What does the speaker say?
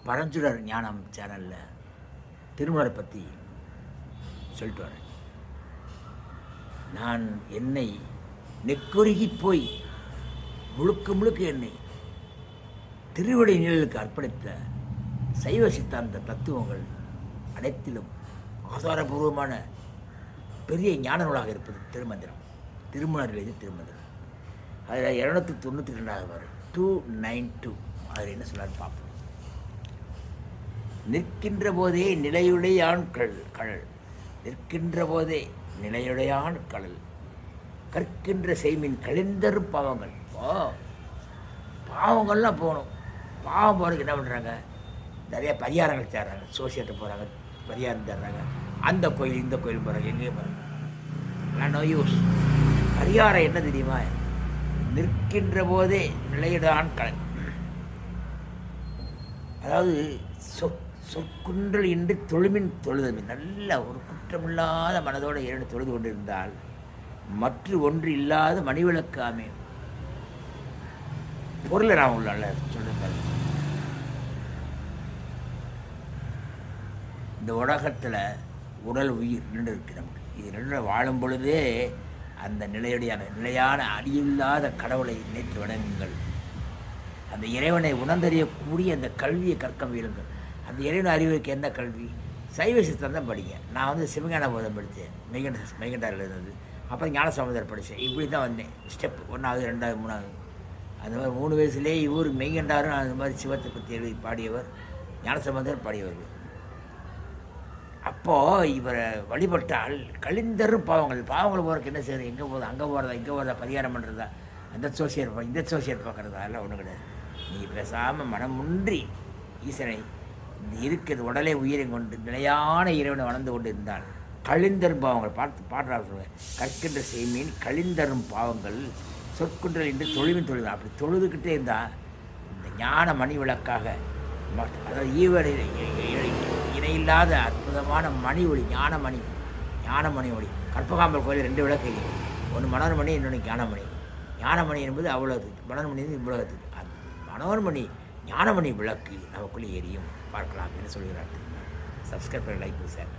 பரஞ்சுடர் ஞானம் சேனலில் திருமணரை பற்றி சொல்லிட்டு வரேன். நான் என்னை நெக்குருகி போய் முழுக்க என்னை திருவடி நிழலுக்கு அர்ப்பணித்த சைவ சித்தாந்த தத்துவங்கள் அனைத்திலும் ஆதாரபூர்வமான பெரிய ஞான நூலாக இருப்பது திருமந்திரம். திருமணர் எழுதி திருமந்திரம். அதில் 292 வரும் 292. அதில் என்ன சொல்லான்னு பார்ப்போம். நிற்கின்ற போதே நிலையுடையான் கடல், நிற்கின்ற போதே நிலையுடையான் கடல், கற்கின்ற செய்மின் கழிந்தரும் பாவங்கள். பாவங்கள்லாம் போகணும். பாவம் போகிறதுக்கு என்ன பண்ணுறாங்க? நிறைய பரிகாரங்கள் தேடுறாங்க. சோசியத்தை போகிறாங்க, பரிகாரம் தேடுறாங்க. அந்த கோயில் இந்த கோயில் போகிறாங்க, எங்கேயும் போகிறாங்க. நான் நோ யூஸ். பரிகாரம் என்ன தெரியுமா? நிற்கின்ற போதே நிலையுடையான் கடல். அதாவது சொற்குன்றல் இன்றி தொழுமின் தொழுதமை. நல்ல ஒரு குற்றமில்லாத மனதோடு இரண்டு தொழுது கொண்டிருந்தால் மற்ற ஒன்று இல்லாத மணிவிளக்கு அமையும். பொருளை நான் உள்ள சொல்லுங்கள். இந்த உலகத்தில் உடல் உயிர் ரெண்டு இருக்குது நமக்கு. இது ரெண்டு வாழும் பொழுதே அந்த நிலையான அடியில்லாத கடவுளை நினைத்து வணங்குங்கள். அந்த இறைவனை உணர்ந்தறியக்கூடிய அந்த கல்வியை கற்க முயலுங்கள். அந்த இறைவனை அறிவுக்கு என்ன கல்வி? சைவ சித்தாந்தம் படிங்க. நான் சிவஞான போதம் படித்தேன், மெய்கண்டாரில் இருந்தது. அப்புறம் ஞானசமுதர் படித்தேன். இப்படி தான் வந்தேன். ஸ்டெப் 1வது 2வது 3வது. அந்த மாதிரி 3 வயசுலேயே இவர் மெய்கண்டாரும் அந்த மாதிரி சிவத்தை பற்றி எழுதி பாடியவர், ஞானசமுதர் பாடியவர்கள். அப்போது இவரை வழிபட்டால் கழிந்தரும் பாவங்கள் போகிறதுக்கு என்ன செய்யுது? எங்கே போகுது? அங்கே போகிறதா பரிகாரம் பண்ணுறதா, அந்த சோசியல் இந்த சோசியல் பார்க்குறதா? அதெல்லாம் ஒன்றும் கிடையாது. நீங்கள் பேசாமல் மனமுன்றி ஈசனை இந்த இருக்கிற உடலை உயிரை கொண்டு நிலையான இறைவனை வளர்ந்து கொண்டு இருந்தால் கழிந்தரும் பாவங்கள் பாடுறாரு சொல்லுவேன். கற்கின்ற செய்மீன் கழிந்தரும் பாவங்கள் சொற்குன்றல் என்று தொழுவின் தொழுது. அப்படி தொழுதுகிட்டே இருந்தால் இந்த ஞான மணி விளக்காக, அதாவது ஈவடி இணையில்லாத அற்புதமான மணி ஒளி, ஞானமணி ஒளி. கற்பகாம்பல் கோயில் 2 விளக்கு, ஒன்று மனோன்மணி, இன்னொன்று ஞானமணி என்பது அவ்வளோது, மனோன்மணி இவ்வளோது. அந்த மனோன்மணி ஞானமணி விளக்கு நமக்குள்ளே எரியும். பார்க்கலாம் என்று சொல்கிறார். சப்ஸ்கிரைப் பண்ணி லைக் சார்.